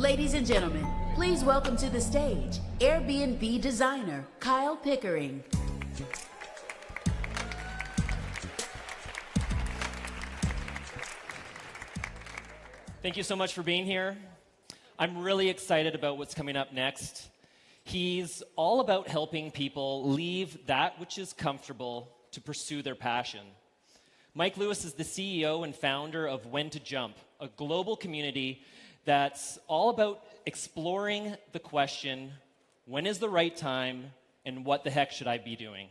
Ladies and gentlemen, please welcome to the stage Airbnb designer Kyle Pickering. Thank you so much for being here. I'm really excited about what's coming up next. He's all about helping people leave that which is comfortable to pursue their passion. Mike Lewis is the CEO and founder of When to Jump, a global community that's all about exploring the question, when is the right time, and what the heck should I be doing?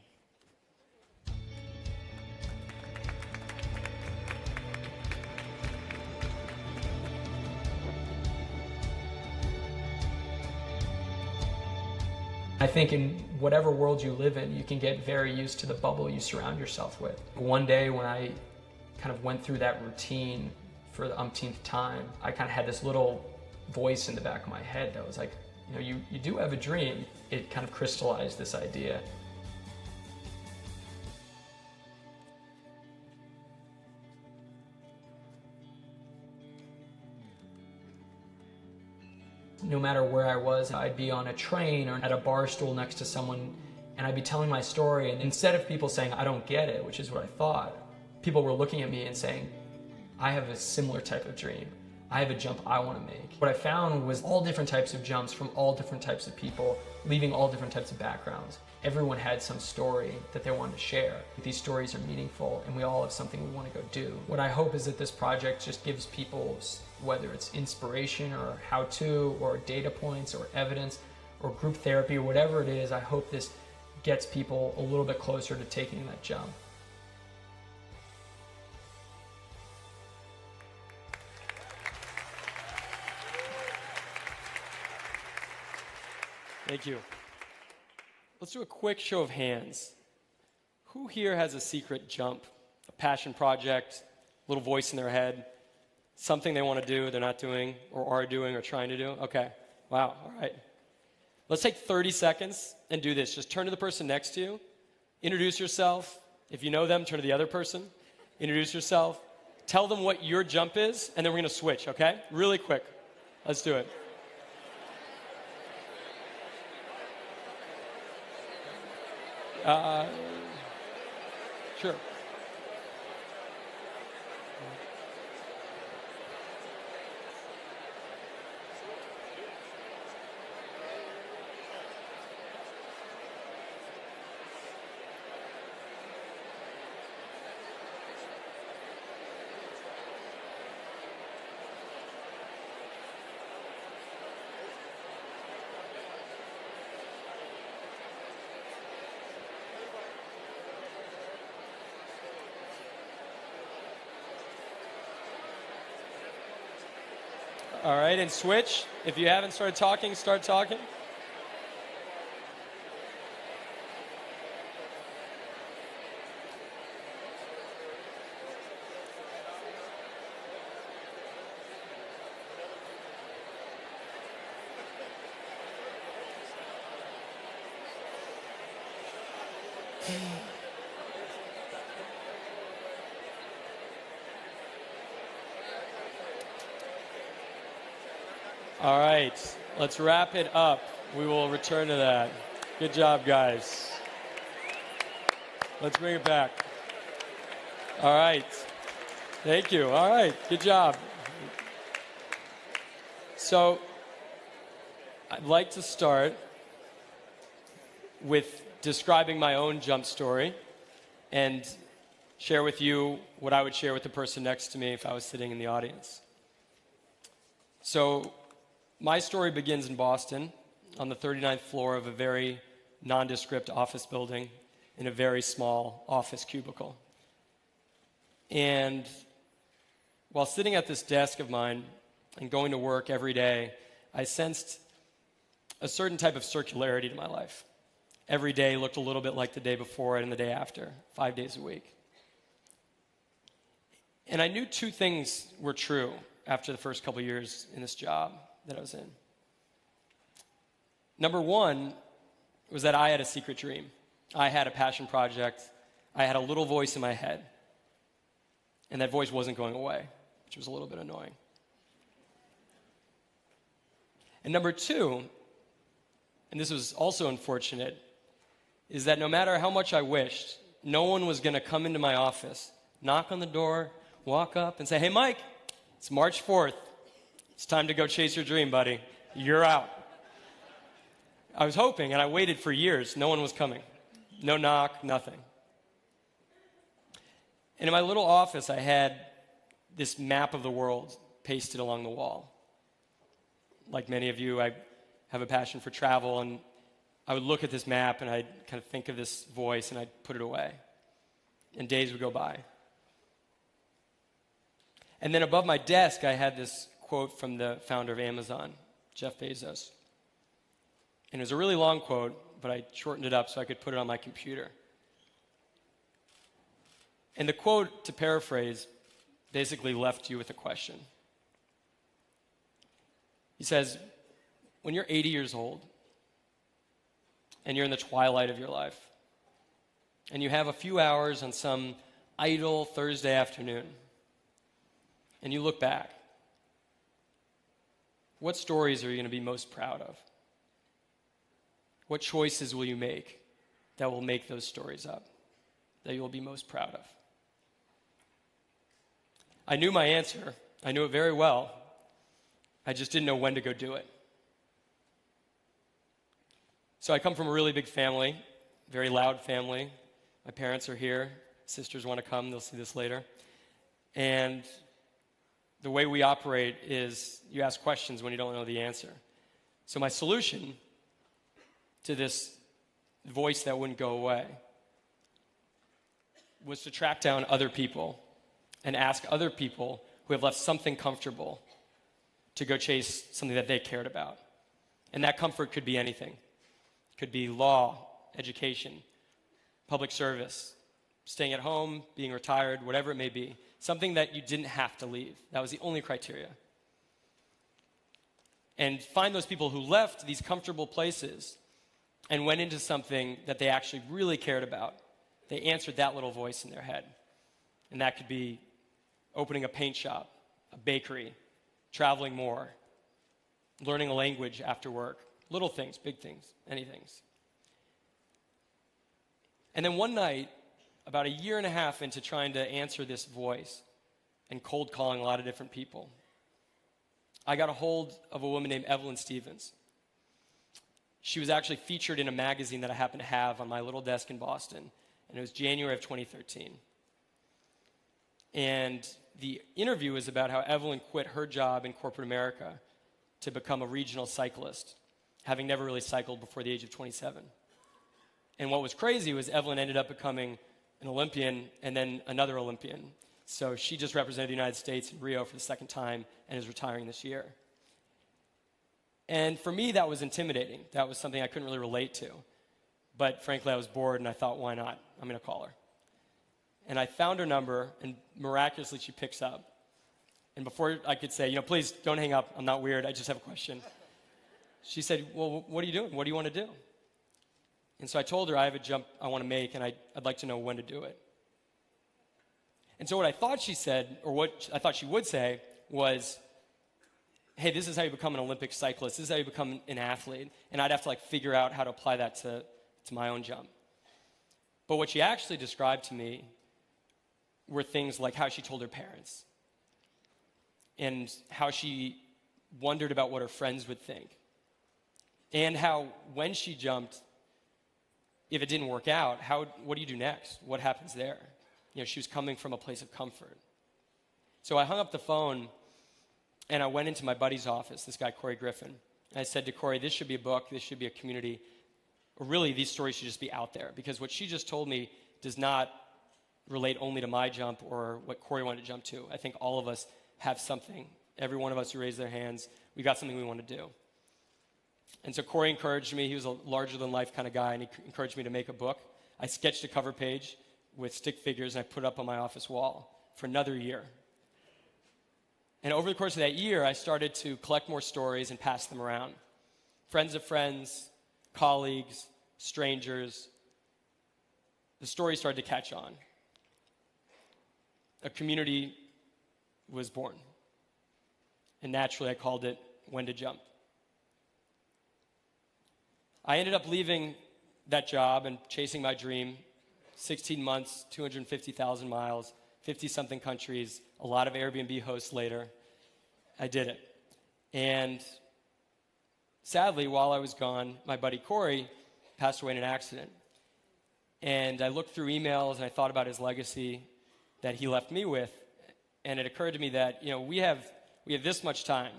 I think in whatever world you live in, you can get very used to the bubble you surround yourself with. One day when I kind of went through that routine for the umpteenth time, I kind of had this little voice in the back of my head that was like, you know, you do have a dream. It kind of crystallized this idea. No matter where I was, I'd be on a train or at a bar stool next to someone, and I'd be telling my story, and instead of people saying, I don't get it, which is what I thought, people were looking at me and saying, I have a similar type of dream. I have a jump I want to make. What I found was all different types of jumps from all different types of people, leaving all different types of backgrounds. Everyone had some story that they wanted to share. These stories are meaningful, and we all have something we want to go do. What I hope is that this project just gives people, whether it's inspiration or how-to or data points or evidence or group therapy or whatever it is, I hope this gets people a little bit closer to taking that jump. Thank you. Let's do a quick show of hands. Who here has a secret jump, a passion project, a little voice in their head, something they want to do, they're not doing, or are doing, or trying to do? Okay. Wow. All right. Let's take 30 seconds and do this. Just turn to the person next to you. Introduce yourself. If you know them, turn to the other person. Introduce yourself. Tell them what your jump is, and then we're going to switch, okay? Really quick. Let's do it. Sure. All right, and switch. If you haven't started talking, start talking. All right, let's wrap it up. We will return to that. Good job, guys. Let's bring it back. All right. Thank you. All right, good job. So I'd like to start with describing my own jump story and share with you what I would share with the person next to me if I was sitting in the audience. So my story begins in Boston on the 39th floor of a very nondescript office building in a very small office cubicle. And while sitting at this desk of mine and going to work every day, I sensed a certain type of circularity to my life. Every day looked a little bit like the day before it and the day after, 5 days a week. And I knew two things were true after the first couple of years in this job that I was in. Number one was that I had a secret dream. I had a passion project. I had a little voice in my head. And that voice wasn't going away, which was a little bit annoying. And number two, and this was also unfortunate, is that no matter how much I wished, no one was going to come into my office, knock on the door, walk up and say, "Hey, Mike, it's March 4th. It's time to go chase your dream, buddy. You're out." I was hoping, and I waited for years. No one was coming. No knock, nothing. And in my little office, I had this map of the world pasted along the wall. Like many of you, I have a passion for travel, and I would look at this map and I'd kind of think of this voice and I'd put it away. And days would go by. And then above my desk, I had this quote from the founder of Amazon, Jeff Bezos. And it was a really long quote, but I shortened it up so I could put it on my computer. And the quote, to paraphrase, basically left you with a question. He says, when you're 80 years old and you're in the twilight of your life and you have a few hours on some idle Thursday afternoon and you look back, what stories are you going to be most proud of? What choices will you make that will make those stories up, that you will be most proud of? I knew my answer. I knew it very well. I just didn't know when to go do it. So I come from a really big family, very loud family. My parents are here. Sisters want to come. They'll see this later. And the way we operate is you ask questions when you don't know the answer. So my solution to this voice that wouldn't go away was to track down other people and ask other people who have left something comfortable to go chase something that they cared about. And that comfort could be anything. It could be law, education, public service, staying at home, being retired, whatever it may be. Something that you didn't have to leave. That was the only criteria. And find those people who left these comfortable places and went into something that they actually really cared about. They answered that little voice in their head. And that could be opening a paint shop, a bakery, traveling more, learning a language after work. Little things, big things, anything. And then one night, about a year and a half into trying to answer this voice and cold calling a lot of different people, I got a hold of a woman named Evelyn Stevens. She was actually featured in a magazine that I happened to have on my little desk in Boston, and it was January of 2013. And the interview was about how Evelyn quit her job in corporate America to become a regional cyclist, having never really cycled before the age of 27. And what was crazy was Evelyn ended up becoming an Olympian and then another Olympian. So she just represented the United States in Rio for the second time and is retiring this year. And for me, that was intimidating. That was something I couldn't really relate to. But frankly, I was bored and I thought, why not? I'm going to call her. And I found her number, and miraculously she picks up. And before I could say, please don't hang up. I'm not weird. I just have a question. She said, well, what are you doing? What do you want to do? And so I told her I have a jump I want to make, and I'd like to know when to do it. And so what I thought she said, or what I thought she would say, was, hey, this is how you become an Olympic cyclist. This is how you become an athlete. And I'd have to figure out how to apply that to my own jump. But what she actually described to me were things like how she told her parents and how she wondered about what her friends would think, and how when she jumped, if it didn't work out, what do you do next? What happens there? She was coming from a place of comfort. So I hung up the phone and I went into my buddy's office, this guy, Corey Griffin. And I said to Corey, this should be a book, this should be a community, or really these stories should just be out there, because what she just told me does not relate only to my jump or what Corey wanted to jump to. I think all of us have something. Every one of us who raised their hands, we got something we want to do. And so Corey encouraged me. He was a larger-than-life kind of guy, and he encouraged me to make a book. I sketched a cover page with stick figures, and I put it up on my office wall for another year. And over the course of that year, I started to collect more stories and pass them around. Friends of friends, colleagues, strangers. The story started to catch on. A community was born. And naturally, I called it When to Jump. I ended up leaving that job and chasing my dream. 16 months, 250,000 miles, 50-something countries, a lot of Airbnb hosts later. I did it. And sadly, while I was gone, my buddy Corey passed away in an accident. And I looked through emails and I thought about his legacy that he left me with. And it occurred to me that, we have this much time.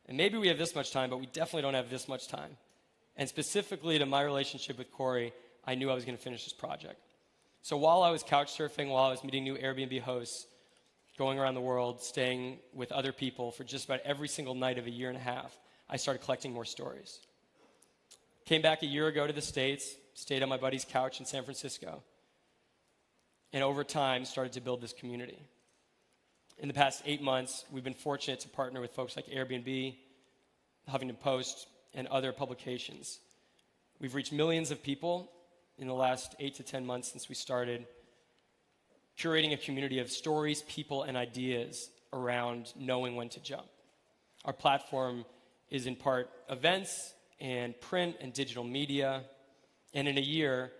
And maybe we have this much time, but we definitely don't have this much time. And specifically to my relationship with Corey, I knew I was going to finish this project. So while I was couch surfing, while I was meeting new Airbnb hosts, going around the world, staying with other people for just about every single night of a year and a half, I started collecting more stories. Came back a year ago to the States, stayed on my buddy's couch in San Francisco, and over time started to build this community. In the past 8 months, we've been fortunate to partner with folks like Airbnb, Huffington Post, and other publications. We've reached millions of people in the last 8 to 10 months since we started, curating a community of stories, people, and ideas around knowing when to jump. Our platform is in part events and print and digital media. And in a year,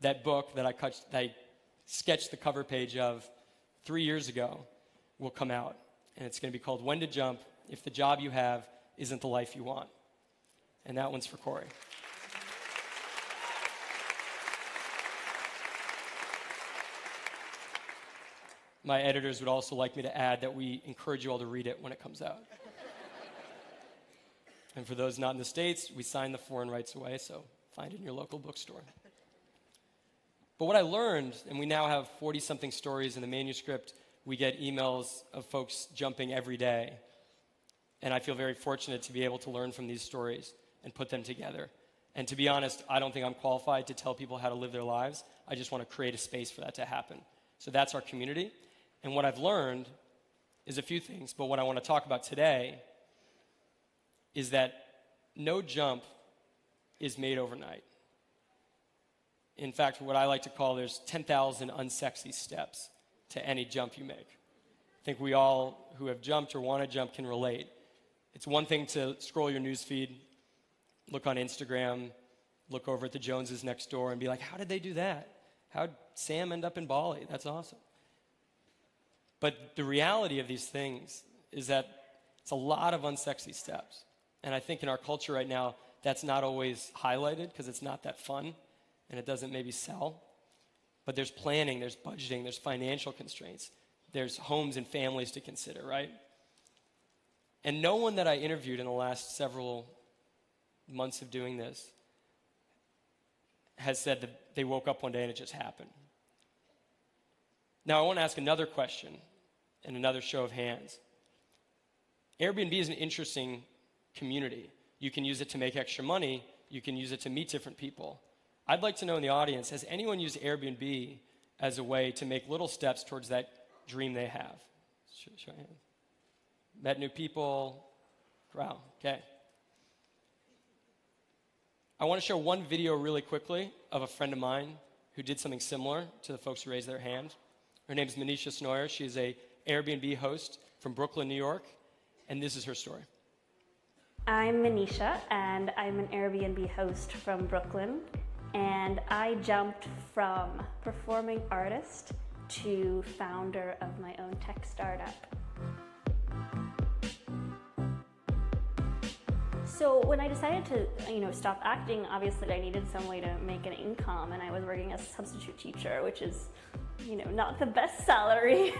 that book that I sketched the cover page of 3 years ago will come out. And it's going to be called When to Jump If the Job You Have Isn't the Life You Want. And that one's for Corey. My editors would also like me to add that we encourage you all to read it when it comes out. And for those not in the States, we sign the foreign rights away, so find it in your local bookstore. But what I learned, and we now have 40-something stories in the manuscript, we get emails of folks jumping every day. And I feel very fortunate to be able to learn from these stories and put them together. And to be honest, I don't think I'm qualified to tell people how to live their lives. I just want to create a space for that to happen. So that's our community. And what I've learned is a few things, but what I want to talk about today is that no jump is made overnight. In fact, what I like to call there's 10,000 unsexy steps to any jump you make. I think we all who have jumped or want to jump can relate. It's one thing to scroll your newsfeed, look on Instagram, look over at the Joneses next door and be like, how did they do that? How'd Sam end up in Bali? That's awesome. But the reality of these things is that it's a lot of unsexy steps. And I think in our culture right now, that's not always highlighted because it's not that fun and it doesn't maybe sell. But there's planning, there's budgeting, there's financial constraints, there's homes and families to consider, right? And no one that I interviewed in the last several months of doing this has said that they woke up one day and it just happened. Now, I want to ask another question and another show of hands. Airbnb is an interesting community. You can use it to make extra money. You can use it to meet different people. I'd like to know in the audience, has anyone used Airbnb as a way to make little steps towards that dream they have? Show of hands. Met new people? Wow, okay. I want to show one video really quickly of a friend of mine who did something similar to the folks who raised their hand. Her name is Manisha Snoyer. She's a Airbnb host from Brooklyn, New York, and this is her story. I'm Manisha, and I'm an Airbnb host from Brooklyn, and I jumped from performing artist to founder of my own tech startup. So when I decided to, stop acting, obviously I needed some way to make an income, and I was working as a substitute teacher, which is, not the best salary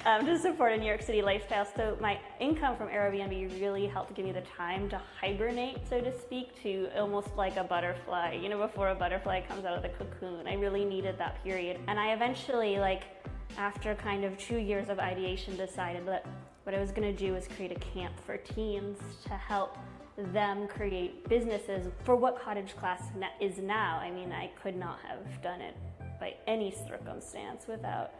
to support a New York City lifestyle. So my income from Airbnb really helped give me the time to hibernate, so to speak, to almost like a butterfly, before a butterfly comes out of the cocoon. I really needed that period. And I eventually, after kind of 2 years of ideation, decided that what I was gonna do was create a camp for teens to help them create businesses for what Cottage Class is now. I mean, I could not have done it by any circumstance without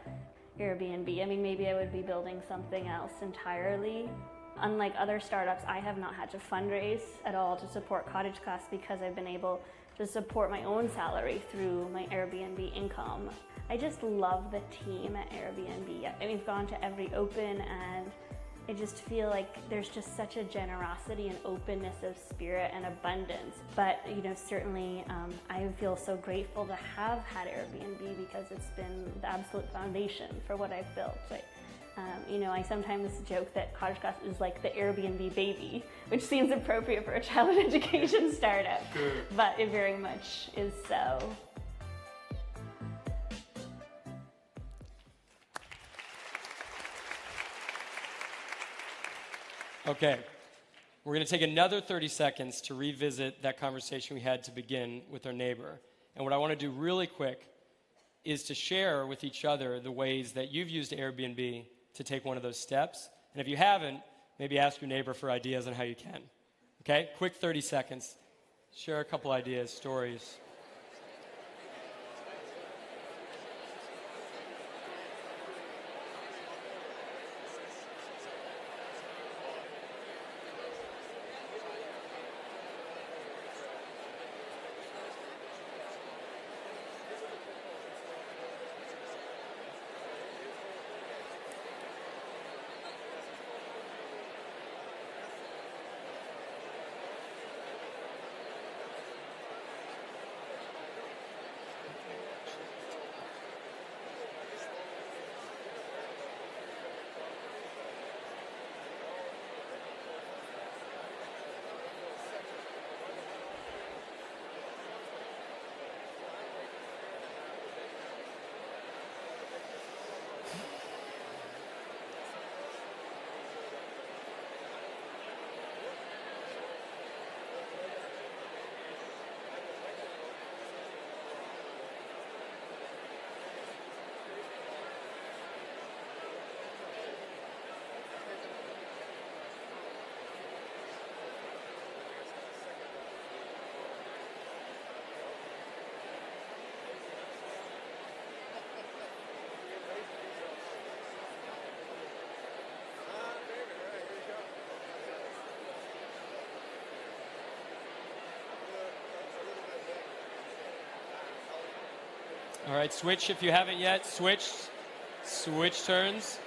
Airbnb. I mean, maybe I would be building something else entirely. Unlike other startups, I have not had to fundraise at all to support Cottage Class because I've been able to support my own salary through my Airbnb income. I just love the team at Airbnb. We've gone to every open and I just feel like there's just such a generosity and openness of spirit and abundance. But certainly I feel so grateful to have had Airbnb because it's been the absolute foundation for what I've built. I sometimes joke that Cottage Class is like the Airbnb baby, which seems appropriate for a child education startup, but it very much is so. Okay, we're going to take another 30 seconds to revisit that conversation we had to begin with our neighbor. And what I want to do really quick is to share with each other the ways that you've used Airbnb to take one of those steps. And if you haven't, maybe ask your neighbor for ideas on how you can. Okay, quick 30 seconds. Share a couple ideas, stories. All right, switch if you haven't yet. Switch turns.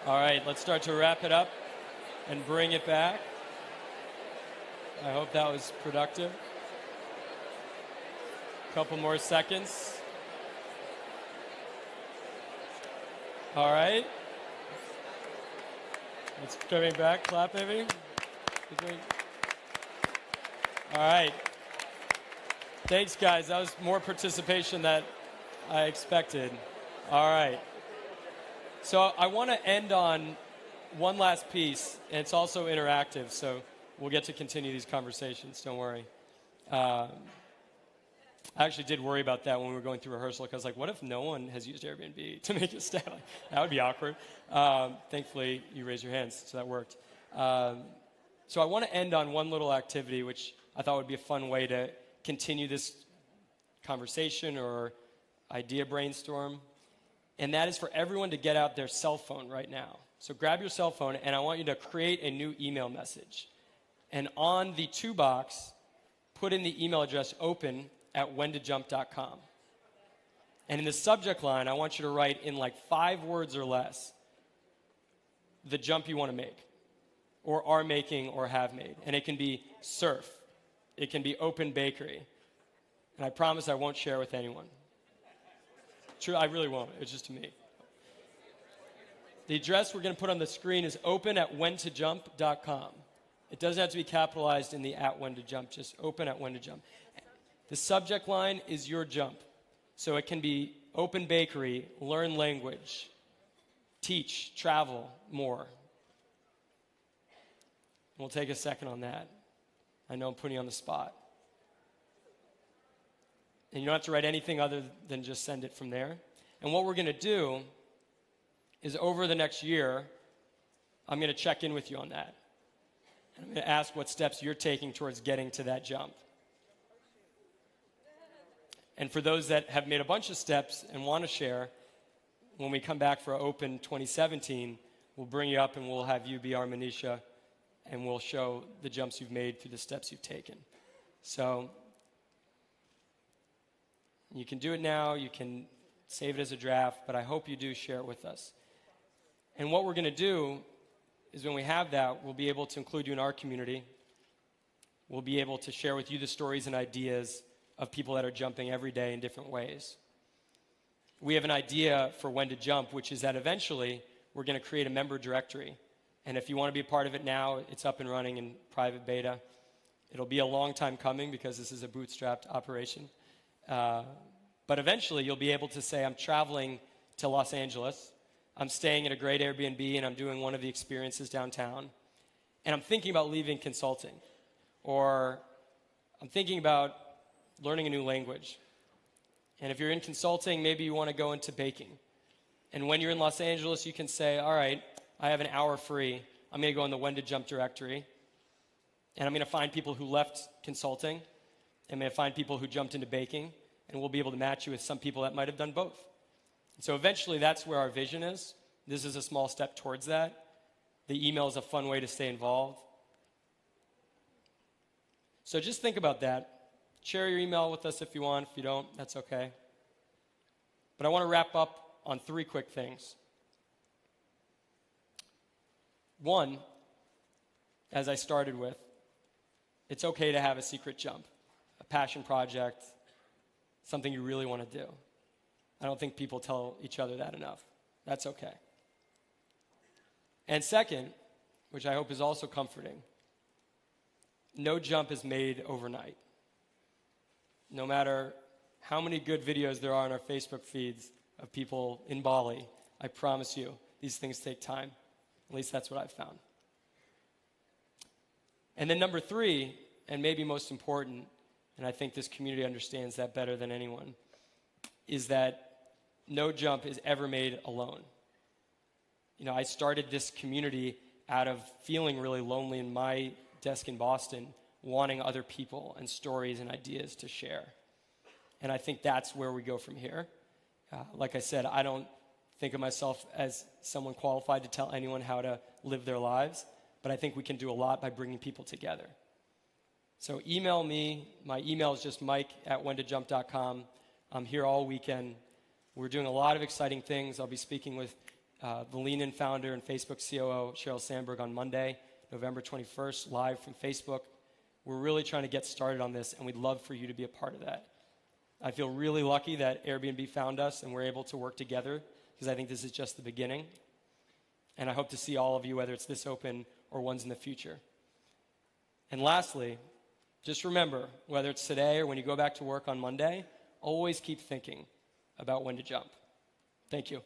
All right, let's start to wrap it up and bring it back. I hope that was productive. Couple more seconds. All right. It's coming back. Clap, maybe. All right. Thanks, guys. That was more participation than I expected. All right. So I want to end on one last piece, and it's also interactive, so we'll get to continue these conversations. Don't worry. I actually did worry about that when we were going through rehearsal, because what if no one has used Airbnb to make a staff? That would be awkward. Thankfully, you raised your hands, so that worked. So I want to end on one little activity, which I thought would be a fun way to continue this conversation or idea brainstorm. And that is for everyone to get out their cell phone right now. So grab your cell phone, and I want you to create a new email message. And on the to box, put in the email address open@whentojump.com. And in the subject line, I want you to write in 5 words or less the jump you want to make, or are making, or have made. And it can be surf. It can be open bakery. And I promise I won't share with anyone. True, I really won't. It's just to me. The address we're going to put on the screen is open@whentojump.com. It doesn't have to be capitalized in the @whentojump, just open@whentojump. The subject line is your jump. So it can be open bakery, learn language, teach, travel more. We'll take a second on that. I know I'm putting you on the spot. And you don't have to write anything other than just send it from there. And what we're going to do is over the next year, I'm going to check in with you on that. And I'm going to ask what steps you're taking towards getting to that jump. And for those that have made a bunch of steps and want to share, when we come back for Open 2017, we'll bring you up and we'll have you be our Manisha, and we'll show the jumps you've made through the steps you've taken. So you can do it now, you can save it as a draft, but I hope you do share it with us. And what we're going to do is when we have that, we'll be able to include you in our community. We'll be able to share with you the stories and ideas of people that are jumping every day in different ways. We have an idea for when to jump, which is that eventually we're going to create a member directory. And if you want to be a part of it now, it's up and running in private beta. It'll be a long time coming because this is a bootstrapped operation. But eventually you'll be able to say, I'm traveling to Los Angeles. I'm staying at a great Airbnb and I'm doing one of the experiences downtown. And I'm thinking about leaving consulting. Or I'm thinking about learning a new language. And if you're in consulting, maybe you want to go into baking. And when you're in Los Angeles, you can say, all right, I have an hour free. I'm going to go in the When to Jump directory. And I'm going to find people who left consulting. I'm going to find people who jumped into baking. And we'll be able to match you with some people that might have done both. And so eventually, that's where our vision is. This is a small step towards that. The email is a fun way to stay involved. So just think about that. Share your email with us if you want. If you don't, that's okay. But I want to wrap up on 3 quick things. One, as I started with, it's okay to have a secret jump, a passion project, something you really want to do. I don't think people tell each other that enough. That's okay. And second, which I hope is also comforting, no jump is made overnight. No matter how many good videos there are on our Facebook feeds of people in Bali, I promise you, these things take time. At least that's what I've found. And then number 3, and maybe most important, and I think this community understands that better than anyone, is that no jump is ever made alone. You know, I started this community out of feeling really lonely in my desk in Boston, wanting other people and stories and ideas to share. And I think that's where we go from here. Like I said, I don't think of myself as someone qualified to tell anyone how to live their lives, but I think we can do a lot by bringing people together. So email me. My email is just mike@whentojump.com. I'm here all weekend. We're doing a lot of exciting things. I'll be speaking with the Lean In founder and Facebook COO, Sheryl Sandberg, on Monday, November 21st, live from Facebook. We're really trying to get started on this, and we'd love for you to be a part of that. I feel really lucky that Airbnb found us and we're able to work together, because I think this is just the beginning. And I hope to see all of you, whether it's this open or ones in the future. And lastly, just remember, whether it's today or when you go back to work on Monday, always keep thinking about when to jump. Thank you.